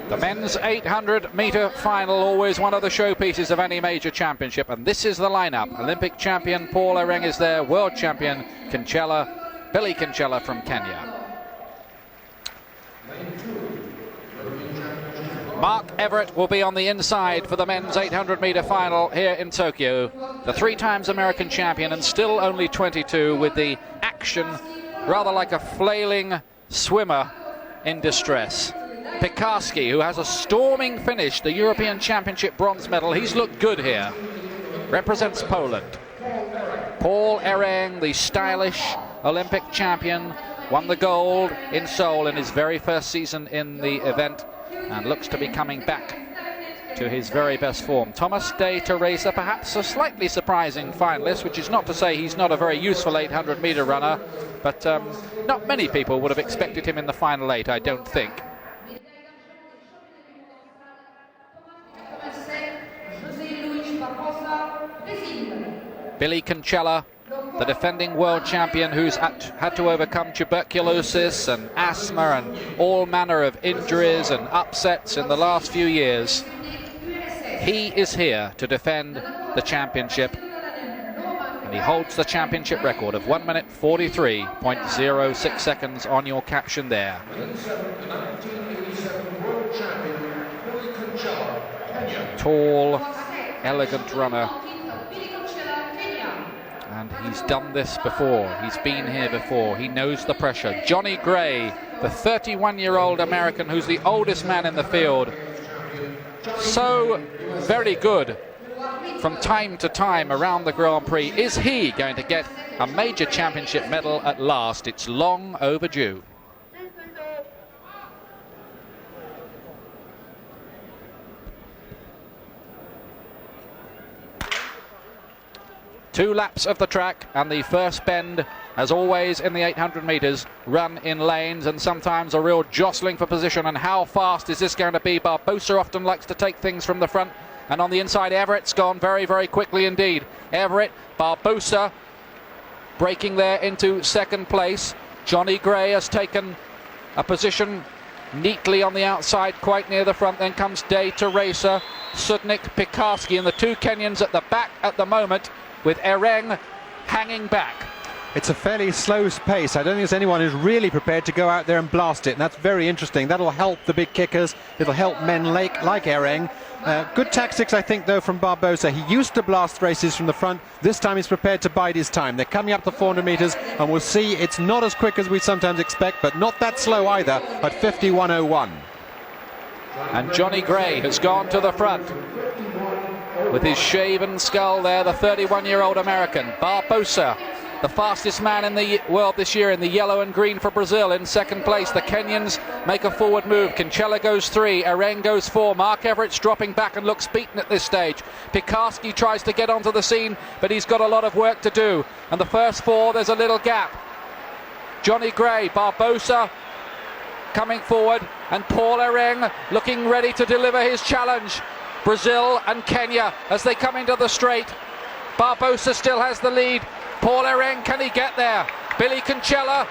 The men's 800-meter final, always one of the showpieces of any major championship, and this is the lineup. Olympic champion Paul Ereng is there, world champion Billy Kincella from Kenya. Mark Everett will be on the inside for the men's 800-meter final here in Tokyo. The 3 times American champion and still only 22, with the action rather like a flailing swimmer in distress. Piekarski, who has a storming finish, the European Championship bronze medal. He's looked good here. Represents Poland. Paul Ereng, the stylish Olympic champion, won the gold in Seoul in his very first season in the event and looks to be coming back to his very best form. Thomas de Teresa, perhaps a slightly surprising finalist, which is not to say he's not a very useful 800-meter runner, but not many people would have expected him in the final 8, I don't think. Billy Kincella, the defending world champion, who's had to overcome tuberculosis and asthma and all manner of injuries and upsets in the last few years. He is here to defend the championship, and he holds the championship record of 1 minute 43.06 seconds on your caption there. Tall, elegant runner. And he's done this before. He's been here before. He knows the pressure. Johnny Gray, the 31-year-old American who's the oldest man in the field. So very good from time to time around the Grand Prix. Is he going to get a major championship medal at last? It's long overdue. Two laps of the track, and the first bend, as always in the 800 meters, run in lanes and sometimes a real jostling for position. And how fast is this going to be? Barbosa often likes to take things from the front, and on the inside Everett's gone very, very quickly indeed. Everett, Barbosa breaking there into second place. Johnny Gray has taken a position neatly on the outside, quite near the front. Then comes de Teresa, Sudnik, Piekarski, and the two Kenyans at the back at the moment, with Ereng hanging back. It's a fairly slow pace. I don't think there's anyone who's really prepared to go out there and blast it, and that's very interesting. That'll help the big kickers. It'll help men like Ereng. Good tactics, I think, though, from Barbosa. He used to blast races from the front. This time he's prepared to bide his time. They're coming up to 400 meters, and we'll see it's not as quick as we sometimes expect, but not that slow either at 51.01. And Johnny Gray has gone to the front with his shaven skull there, the 31-year-old American. Barbosa, the fastest man in the world this year in the yellow and green for Brazil, in second place. The Kenyans make a forward move. Kincella goes 3, Ereng goes 4. Mark Everett's dropping back and looks beaten at this stage. Piekarski tries to get onto the scene, but he's got a lot of work to do. And the first 4, there's a little gap. Johnny Gray, Barbosa coming forward, and Paul Ereng looking ready to deliver his challenge. Brazil and Kenya as they come into the straight. Barbosa still has the lead. Paul Ereng, can he get there? Billy Kincella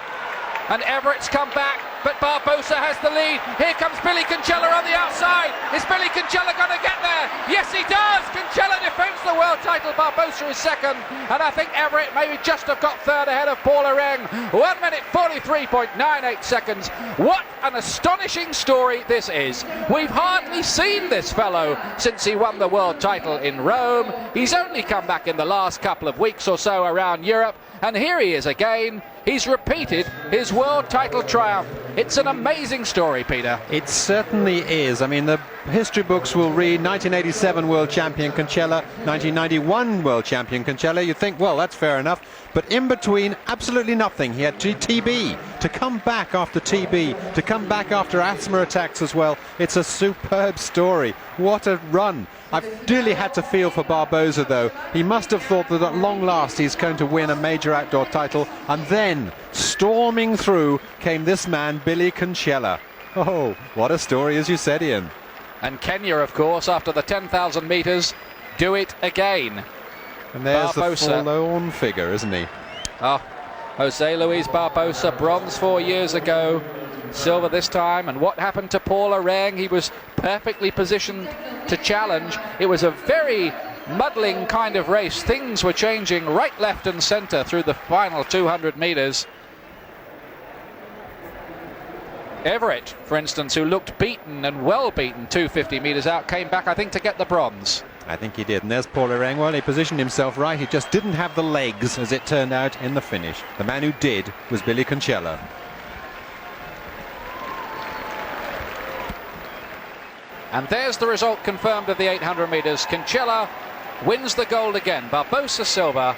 and Everett's come back, but Barbosa has the lead. Here comes Billy Kincella on the outside. Is Billy Kincella going to get there? Yes, he does. Kincella defends the world title. Barbosa is second, and I think Everett maybe just have got third ahead of Paul Ereng. 1 minute 43.98 seconds. What an astonishing story this is. We've hardly seen this fellow since he won the world title in Rome. He's only come back in the last couple of weeks or so around Europe, and here he is again. He's repeated his world title triumph. It's an amazing story, Peter. It certainly is. I mean, the history books will read 1987 world champion Kincella, 1991 world champion Kincella. You think, well, that's fair enough. But in between, absolutely nothing. He had TB, to come back after TB, to come back after asthma attacks as well. It's a superb story. What a run. I've really had to feel for Barbosa, though. He must have thought that at long last he's going to win a major outdoor title, and then, storming through, came this man, Billy Kincella. Oh, what a story, as you said, Ian. And Kenya, of course, after the 10,000 metres, do it again. And there's Barbosa. the forlorn figure, isn't he? Oh, Jose Luis Barbosa, bronze 4 years ago. Silver this time. And what happened to Paul Areng? He was perfectly positioned to challenge. It was a very muddling kind of race. Things were changing right, left and centre through the final 200 metres. Everett, for instance, who looked beaten and well beaten 250 metres out, came back, I think, to get the bronze. I think he did. And there's Paul Areng. Well, he positioned himself right. He just didn't have the legs, as it turned out, in the finish. The man who did was Billy Concella. And there's the result confirmed of the 800 metres. Concella wins the gold again. Barbosa silver,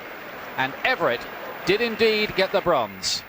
and Everett did indeed get the bronze.